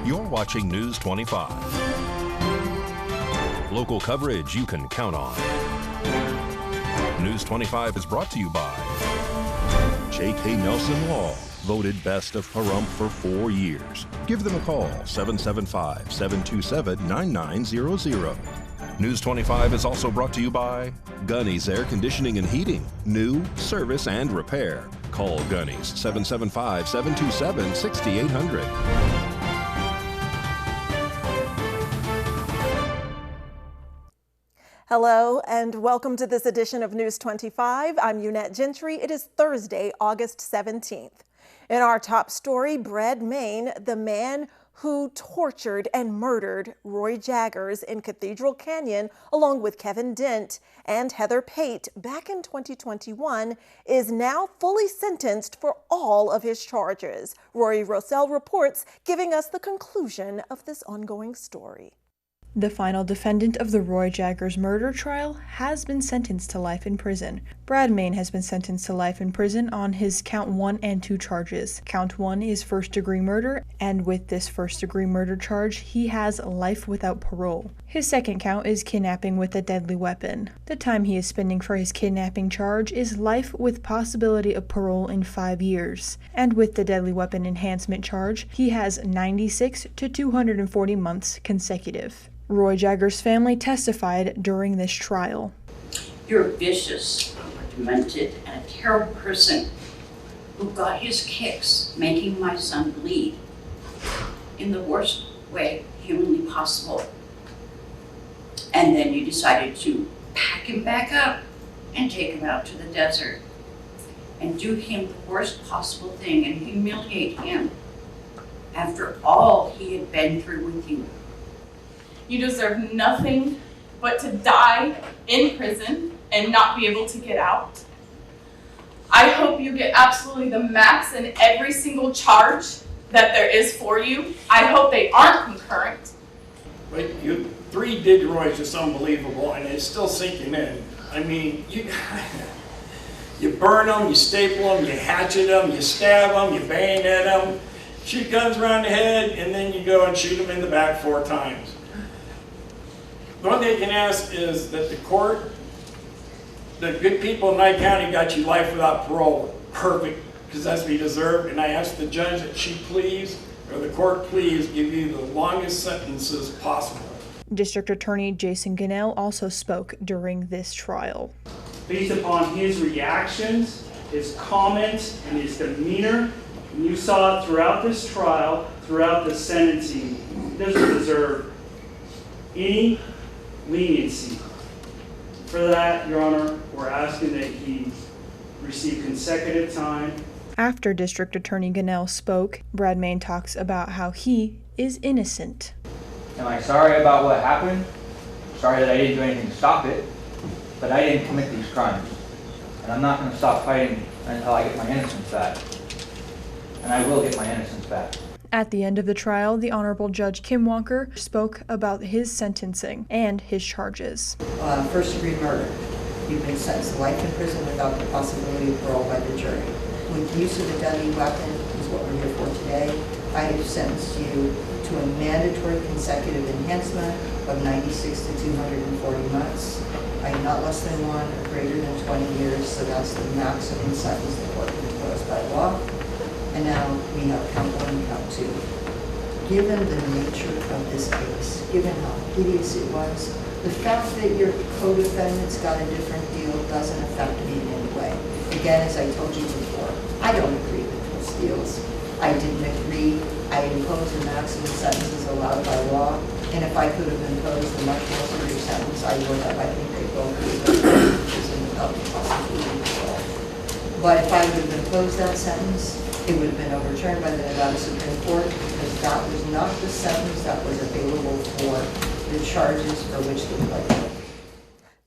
You're watching News 25. Local coverage you can count on. News 25 is brought to you by J.K. Nelson Law, voted best of Pahrump for 4 years. Give them a call, 775-727-9900. News 25 is also brought to you by Gunny's Air Conditioning and Heating. New, service, and repair. Call Gunny's, 775-727-6800. Hello and welcome to this edition of News 25. I'm Unette Gentry. It is Thursday, August 17th. In our top story, Brad Main, the man who tortured and murdered Roy Jaggers in Cathedral Canyon, along with Kevin Dent and Heather Pate back in 2021, is now fully sentenced for all of his charges. Rory Rossell reports, giving us the conclusion of this ongoing story. The final defendant of the Roy Jaggers murder trial has been sentenced to life in prison. Brad Main has been sentenced to life in prison on his count 1 and 2 charges. Count 1 is first-degree murder, and with this first-degree murder charge, he has life without parole. His second count is kidnapping with a deadly weapon. The time he is spending for his kidnapping charge is life with possibility of parole in 5 years. And with the deadly weapon enhancement charge, he has 96 to 240 months consecutive. Roy Jaggers' family testified during this trial. You're vicious, demented, and a terrible person who got his kicks making my son bleed in the worst way humanly possible. And then you decided to pack him back up and take him out to the desert and do him the worst possible thing and humiliate him after all he had been through with you. You deserve nothing but to die in prison and not be able to get out. I hope you get absolutely the max in every single charge that there is for you. I hope they aren't concurrent. But you 3 did Roy's just unbelievable, and it's still sinking in. I mean, you burn them, you staple them, you hatchet them, you stab them, you bayonet them, shoot guns around the head, and then you go and shoot them in the back 4 times. The one thing you can ask is that the court, the good people in Nye County got you life without parole. Perfect, because that's what you deserve. And I ask the judge that she please, or the court please, give you the longest sentences possible. District Attorney Jason Gunnell also spoke during this trial. Based upon his reactions, his comments, and his demeanor, and you saw it throughout this trial, throughout the sentencing, he doesn't deserve any leniency. For that, Your Honor, we're asking that he receive consecutive time. After District Attorney Gunnell spoke, Brad Main talks about how he is innocent. Am I sorry about what happened? Sorry that I didn't do anything to stop it, but I didn't commit these crimes. And I'm not going to stop fighting until I get my innocence back. And I will get my innocence back. At the end of the trial, the Honorable Judge Kim Walker spoke about his sentencing and his charges. First-degree murder. You've been sentenced to life in prison without the possibility of parole by the jury. With use of a deadly weapon is what we're here for today. I have sentenced you to a mandatory consecutive enhancement of 96 to 240 months. I am not less than 1 or greater than 20 years, so that's the maximum sentence the court can impose by law. And now we have count 1 and count 2. Given the nature of this case, given how hideous it was, the fact that your co-defendants got a different deal doesn't affect me in any way. Again, as I told you before, I don't agree with those deals. I didn't agree. I imposed the maximum sentences allowed by law, and if I could have imposed a much more severe sentence, I would have. I think they both would have without the possibility of parole. But if I would have imposed that sentence, it would have been overturned by the Nevada Supreme Court because that was not the sentence that was available for the charges for which they pled.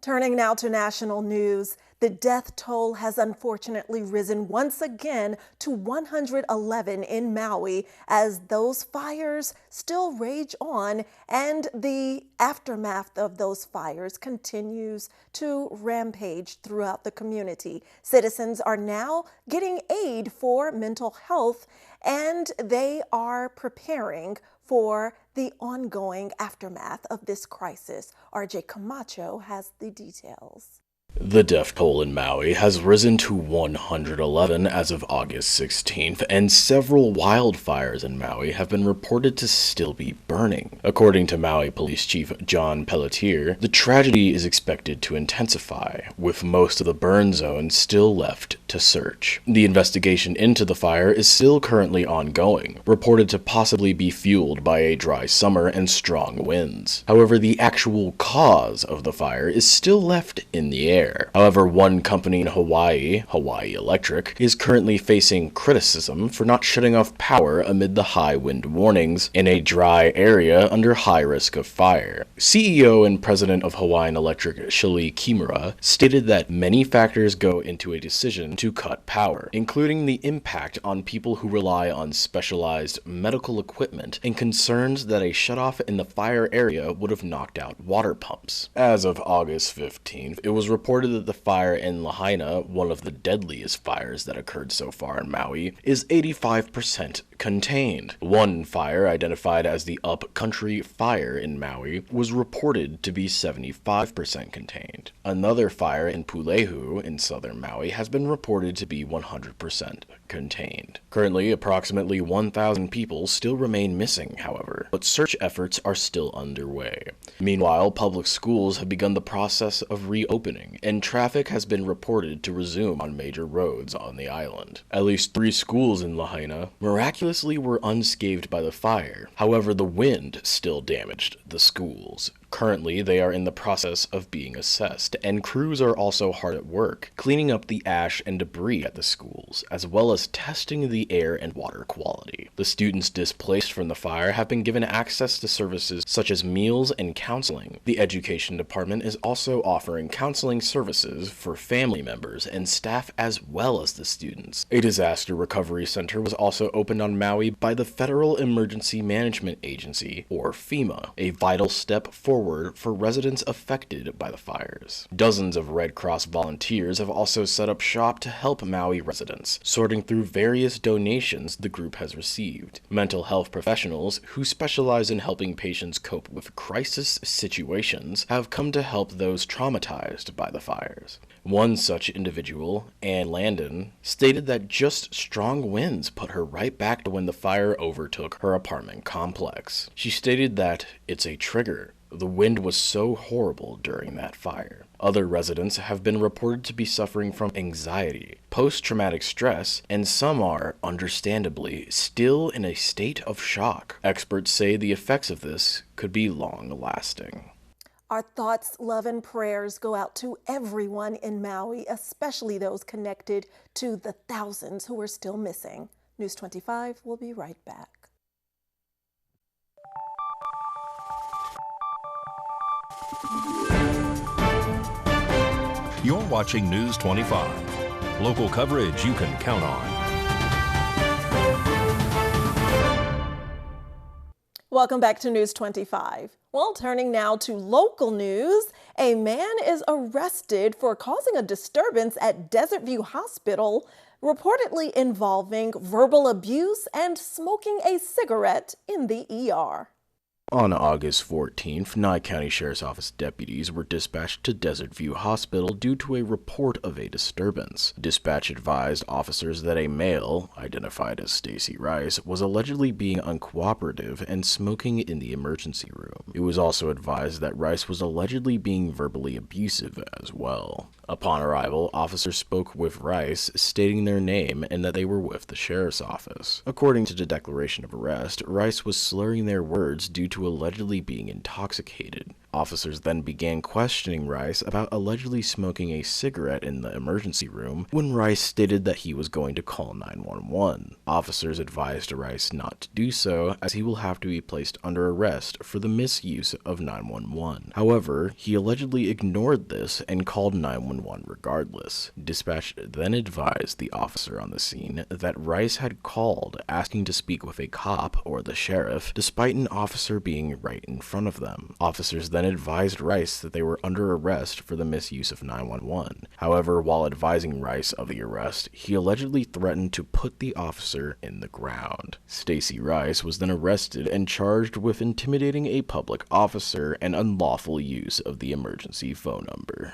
Turning now to national news, the death toll has unfortunately risen once again to 111 in Maui as those fires still rage on and the aftermath of those fires continues to rampage throughout the community. Citizens are now getting aid for mental health and they are preparing for the ongoing aftermath of this crisis. RJ Camacho has the details. The death toll in Maui has risen to 111 as of August 16th, and several wildfires in Maui have been reported to still be burning. According to Maui Police Chief John Pelletier, the tragedy is expected to intensify, with most of the burn zone still left to search. The investigation into the fire is still currently ongoing, reported to possibly be fueled by a dry summer and strong winds. However, the actual cause of the fire is still left in the air. However, one company in Hawaii, Hawaii Electric, is currently facing criticism for not shutting off power amid the high wind warnings in a dry area under high risk of fire. CEO and president of Hawaiian Electric, Shirley Kimura, stated that many factors go into a decision to cut power, including the impact on people who rely on specialized medical equipment and concerns that a shutoff in the fire area would have knocked out water pumps. As of August 15th, it was reported that the fire in Lahaina, one of the deadliest fires that occurred so far in Maui, is 85% contained. One fire, identified as the Upcountry Fire in Maui, was reported to be 75% contained. Another fire in Pulehu in southern Maui has been reported to be 100% contained. Currently, approximately 1,000 people still remain missing, however, but search efforts are still underway. Meanwhile, public schools have begun the process of reopening, and traffic has been reported to resume on major roads on the island. At least 3 schools in Lahaina miraculously were unscathed by the fire. However, the wind still damaged the schools. Currently, they are in the process of being assessed, and crews are also hard at work, cleaning up the ash and debris at the schools, as well as testing the air and water quality. The students displaced from the fire have been given access to services such as meals and counseling. The education department is also offering counseling services for family members and staff as well as the students. A disaster recovery center was also opened on Maui by the Federal Emergency Management Agency, or FEMA, a vital step forward for residents affected by the fires. Dozens of Red Cross volunteers have also set up shop to help Maui residents, sorting through various donations the group has received. Mental health professionals who specialize in helping patients cope with crisis situations have come to help those traumatized by the fires. One such individual, Ann Landon, stated that just strong winds put her right back to when the fire overtook her apartment complex. She stated that it's a trigger. The wind was so horrible during that fire. Other residents have been reported to be suffering from anxiety, post-traumatic stress, and some are, understandably, still in a state of shock. Experts say the effects of this could be long-lasting. Our thoughts, love, and prayers go out to everyone in Maui, especially those connected to the thousands who are still missing. News 25 will be right back. You're watching News 25. Local coverage you can count on. Welcome back to News 25. Well, turning now to local news, a man is arrested for causing a disturbance at Desert View Hospital, reportedly involving verbal abuse and smoking a cigarette in the ER. On August 14th, Nye County Sheriff's Office deputies were dispatched to Desert View Hospital due to a report of a disturbance. Dispatch advised officers that a male, identified as Stacy Rice, was allegedly being uncooperative and smoking in the emergency room. It was also advised that Rice was allegedly being verbally abusive as well. Upon arrival, officers spoke with Rice, stating their name and that they were with the sheriff's office. According to the declaration of arrest, Rice was slurring their words due to allegedly being intoxicated. Officers then began questioning Rice about allegedly smoking a cigarette in the emergency room when Rice stated that he was going to call 911. Officers advised Rice not to do so, as he will have to be placed under arrest for the misuse of 911. However, he allegedly ignored this and called 911 regardless. Dispatch then advised the officer on the scene that Rice had called asking to speak with a cop or the sheriff, despite an officer being right in front of them. Officers then then advised Rice that they were under arrest for the misuse of 911. However, while advising Rice of the arrest, he allegedly threatened to put the officer in the ground. Stacey Rice was then arrested and charged with intimidating a public officer and unlawful use of the emergency phone number.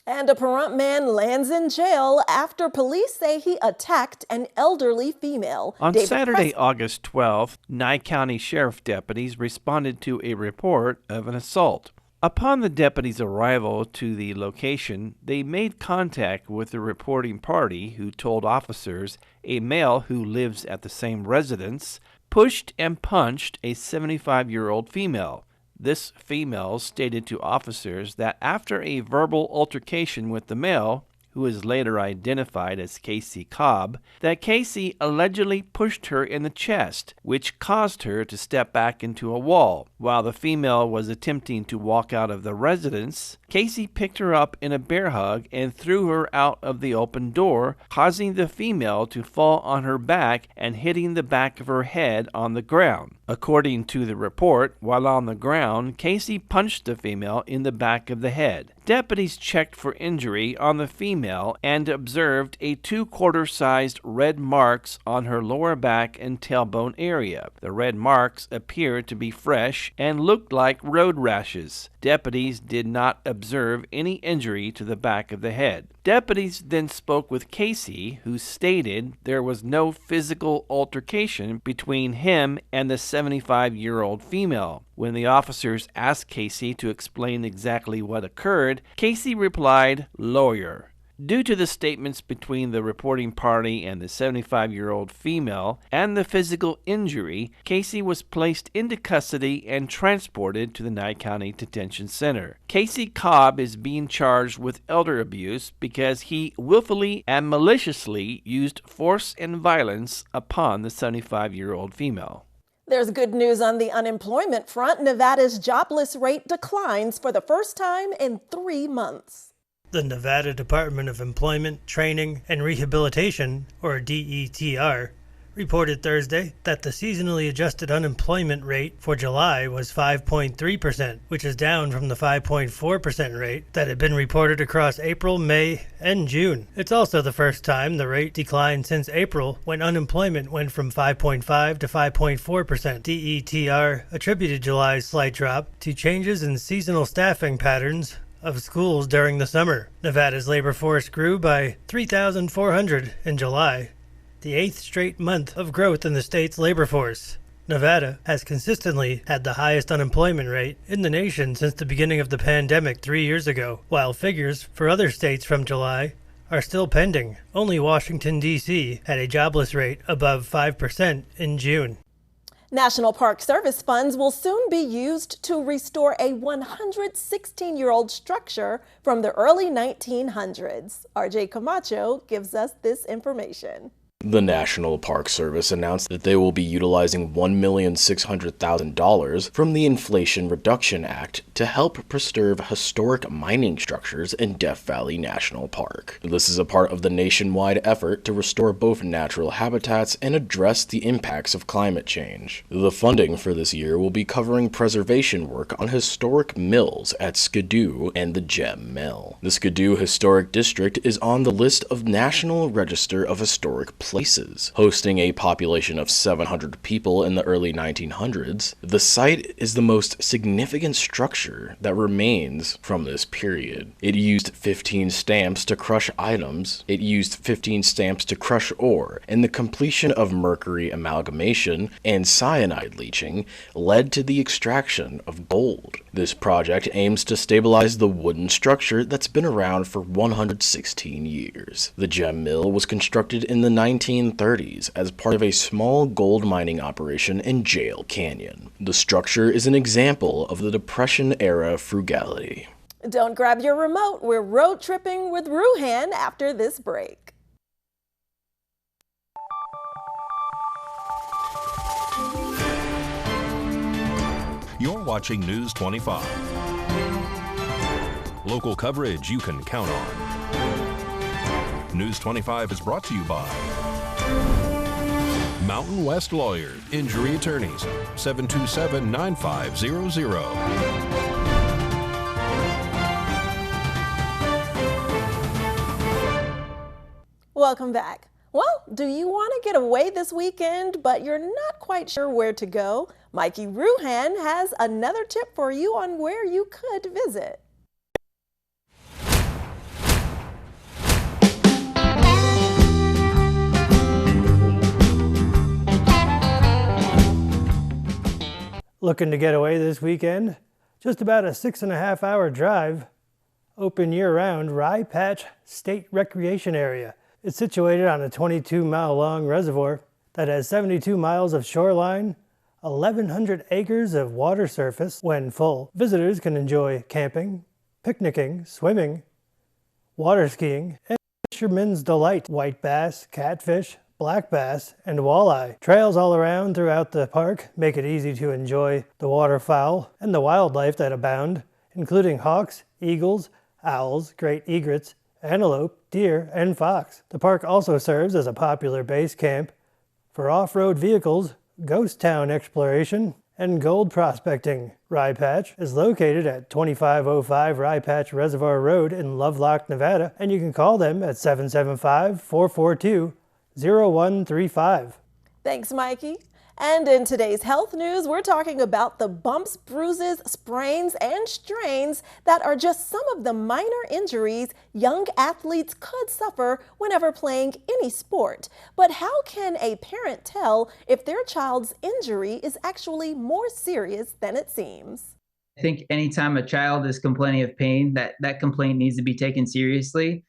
And a Pahrump man lands in jail after police say he attacked an elderly female. On Saturday, August 12th, Nye County Sheriff deputies responded to a report of an assault. Upon the deputies' arrival to the location, they made contact with the reporting party, who told officers a male who lives at the same residence pushed and punched a 75-year-old female. This female stated to officers that after a verbal altercation with the male, who is later identified as Casey Cobb, that Casey allegedly pushed her in the chest, which caused her to step back into a wall. While the female was attempting to walk out of the residence, Casey picked her up in a bear hug and threw her out of the open door, causing the female to fall on her back and hitting the back of her head on the ground. According to the report, while on the ground, Casey punched the female in the back of the head. Deputies checked for injury on the female and observed a 2-quarter-sized red marks on her lower back and tailbone area. The red marks appeared to be fresh and looked like road rashes. Deputies did not observe any injury to the back of the head. Deputies then spoke with Casey, who stated there was no physical altercation between him and the 75-year-old female. When the officers asked Casey to explain exactly what occurred, Casey replied, "Lawyer." Due to the statements between the reporting party and the 75-year-old female and the physical injury, Casey was placed into custody and transported to the Nye County Detention Center. Casey Cobb is being charged with elder abuse because he willfully and maliciously used force and violence upon the 75-year-old female. There's good news on the unemployment front. Nevada's jobless rate declines for the first time in 3 months. The Nevada Department of Employment, Training, and Rehabilitation, or DETR, reported Thursday that the seasonally adjusted unemployment rate for July was 5.3%, which is down from the 5.4% rate that had been reported across April, May, and June. It's also the first time the rate declined since April, when unemployment went from 5.5 to 5.4%. DETR attributed July's slight drop to changes in seasonal staffing patterns of schools during the summer. Nevada's labor force grew by 3,400 in July, the 8th straight month of growth in the state's labor force. Nevada has consistently had the highest unemployment rate in the nation since the beginning of the pandemic 3 years ago, while figures for other states from July are still pending. Only Washington, D.C. had a jobless rate above 5% in June. National Park Service funds will soon be used to restore a 116-year-old structure from the early 1900s. RJ Camacho gives us this information. The National Park Service announced that they will be utilizing $1,600,000 from the Inflation Reduction Act to help preserve historic mining structures in Death Valley National Park. This is a part of the nationwide effort to restore both natural habitats and address the impacts of climate change. The funding for this year will be covering preservation work on historic mills at Skidoo and the Gem Mill. The Skidoo Historic District is on the list of National Register of Historic Places. Hosting a population of 700 people in the early 1900s, the site is the most significant structure that remains from this period. It used 15 stamps to crush items, it used 15 stamps to crush ore, and the completion of mercury amalgamation and cyanide leaching led to the extraction of gold. This project aims to stabilize the wooden structure that's been around for 116 years. The Gem Mill was constructed in the 1930s as part of a small gold mining operation in Jail Canyon. The structure is an example of the Depression-era frugality. Don't grab your remote. We're road tripping with Ruhan after this break. You're watching News 25. Local coverage you can count on. News 25 is brought to you by Mountain West Lawyers, Injury Attorneys, 727-9500. Welcome back. Well, do you want to get away this weekend, but you're not quite sure where to go? Mikey Ruhan has another tip for you on where you could visit. Looking to get away this weekend? Just about a 6.5 hour drive. Open year-round Rye Patch State Recreation Area. It's situated on a 22-mile-long reservoir that has 72 miles of shoreline, 1,100 acres of water surface. When full, visitors can enjoy camping, picnicking, swimming, water skiing, and fisherman's delight: white bass, catfish, black bass, and walleye. Trails all around throughout the park make it easy to enjoy the waterfowl and the wildlife that abound, including hawks, eagles, owls, great egrets, antelope, deer, and fox. The park also serves as a popular base camp for off-road vehicles, ghost town exploration, and gold prospecting. Rye Patch is located at 2505 Rye Patch Reservoir Road in Lovelock, Nevada, and you can call them at 775-442-0135. Thanks, Mikey. And in today's health news, we're talking about the bumps, bruises, sprains, and strains that are just some of the minor injuries young athletes could suffer whenever playing any sport. But how can a parent tell if their child's injury is actually more serious than it seems? I think anytime a child is complaining of pain, that complaint needs to be taken seriously.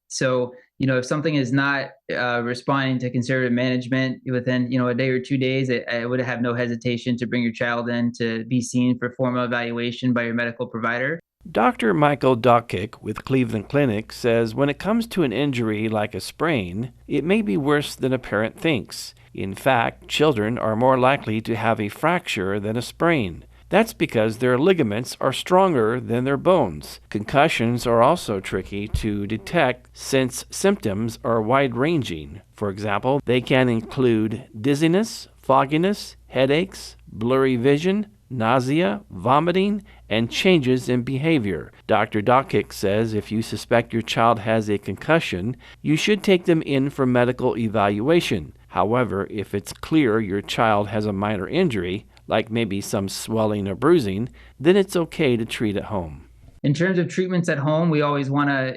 So, if something is not responding to conservative management within, a day or 2 days, I would have no hesitation to bring your child in to be seen for formal evaluation by your medical provider. Dr. Michael Dockick with Cleveland Clinic says when it comes to an injury like a sprain, it may be worse than a parent thinks. In fact, children are more likely to have a fracture than a sprain. That's because their ligaments are stronger than their bones. Concussions are also tricky to detect since symptoms are wide-ranging. For example, they can include dizziness, fogginess, headaches, blurry vision, nausea, vomiting, and changes in behavior. Dr. Dockick says if you suspect your child has a concussion, you should take them in for medical evaluation. However, if it's clear your child has a minor injury, like maybe some swelling or bruising, then it's okay to treat at home. In terms of treatments at home, we always want to,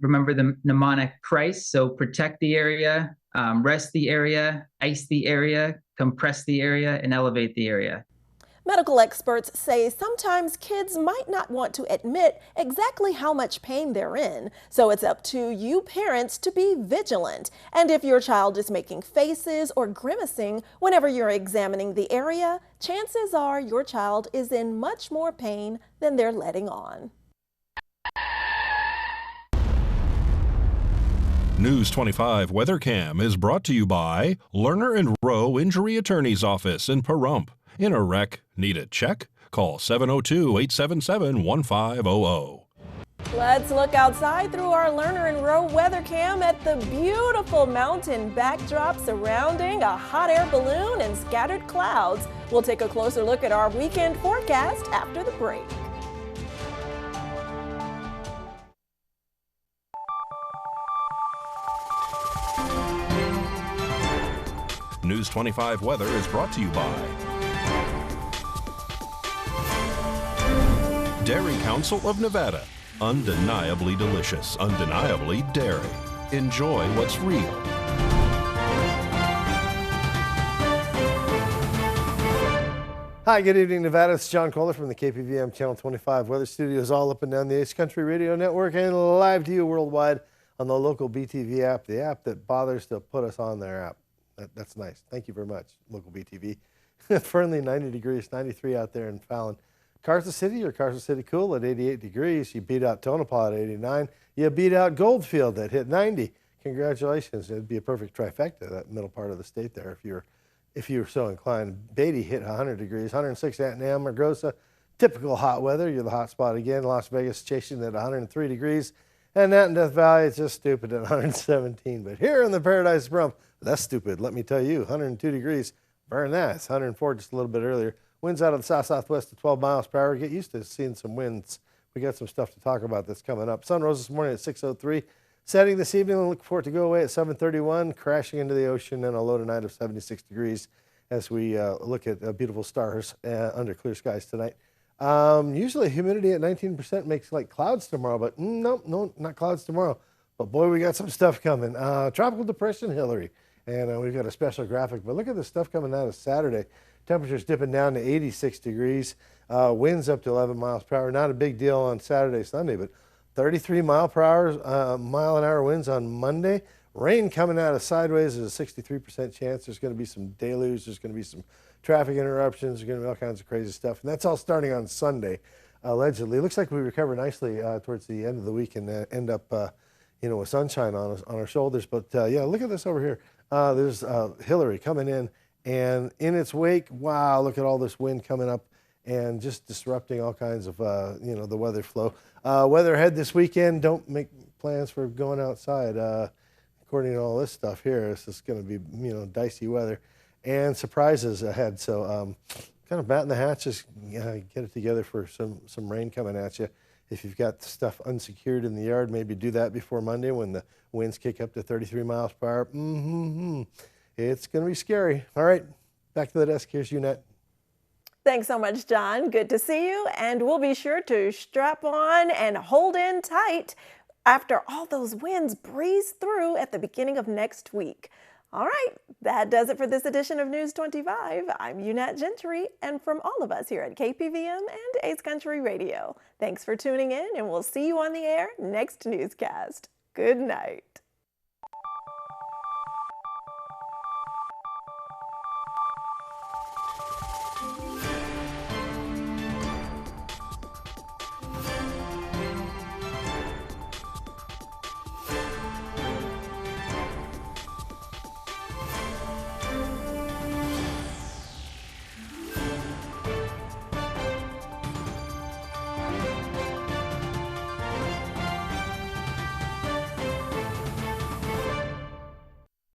remember the mnemonic PRICE. So protect the area, rest the area, ice the area, compress the area, and elevate the area. Medical experts say sometimes kids might not want to admit exactly how much pain they're in, so it's up to you parents to be vigilant. And if your child is making faces or grimacing whenever you're examining the area, chances are your child is in much more pain than they're letting on. News 25 WeatherCam is brought to you by Lerner and Rowe Injury Attorney's Office in Pahrump. In a wreck, need a check? Call 702-877-1500. Let's look outside through our Lerner and Rowe weather cam at the beautiful mountain backdrop surrounding a hot air balloon and scattered clouds. We'll take a closer look at our weekend forecast after the break. News 25 weather is brought to you by Dairy Council of Nevada. Undeniably delicious, undeniably dairy. Enjoy what's real. Hi, good evening, Nevada. It's John Kohler from the KPVM Channel 25 Weather Studios all up and down the Ace Country Radio Network and live to you worldwide on the local BTV app, the app that bothers to put us on their app. That's nice. Thank you very much, local BTV. Fernley, 90 degrees, 93 out there in Fallon. Carson City cool at 88 degrees. You beat out Tonopah at 89. You beat out Goldfield that hit 90. Congratulations. It'd be a perfect trifecta, that middle part of the state there, if you were so inclined. Beatty hit 100 degrees, 106 at Amargosa. Typical hot weather. You're the hot spot again. Las Vegas chasing at 103 degrees. And that in Death Valley, it's just stupid at 117. But here in the Paradise Pahrump, that's stupid. Let me tell you, 102 degrees. Burn that. It's 104 just a little bit earlier. Winds out of the south-southwest at 12 miles per hour. Get used to seeing some winds. We got some stuff to talk about that's coming up. Sun rose this morning at 6:03. Setting this evening, look for it to go away at 7:31, crashing into the ocean, and a low tonight of 76 degrees as we look at beautiful stars under clear skies tonight. Usually humidity at 19% makes like clouds tomorrow, but no, not clouds tomorrow. But boy, we got some stuff coming. Tropical depression, Hillary. And we've got a special graphic, but look at the stuff coming out of Saturday. Temperatures dipping down to 86 degrees, winds up to 11 miles per hour. Not a big deal on Saturday, Sunday, but 33 mile an hour winds on Monday. Rain coming out of sideways. There's a 63% chance. There's going to be some deluge. There's going to be some traffic interruptions. There's going to be all kinds of crazy stuff. And that's all starting on Sunday, allegedly. It looks like we recover nicely towards the end of the week and end up, with sunshine on our shoulders. But yeah, look at this over here. There's Hillary coming in, and in its wake, wow, look at all this wind coming up and just disrupting all kinds of, the weather flow. Weather ahead this weekend. Don't make plans for going outside. According to all this stuff here, this is going to be, dicey weather and surprises ahead. So kind of batten the hatches, get it together for some rain coming at you. If you've got stuff unsecured in the yard, maybe do that before Monday when the winds kick up to 33 miles per hour. It's going to be scary. All right, back to the desk. Here's Unette. Thanks so much, John. Good to see you. And we'll be sure to strap on and hold in tight after all those winds breeze through at the beginning of next week. All right, that does it for this edition of News 25. I'm Unette Gentry, and from all of us here at KPVM and Ace Country Radio, thanks for tuning in, and we'll see you on the air next newscast. Good night.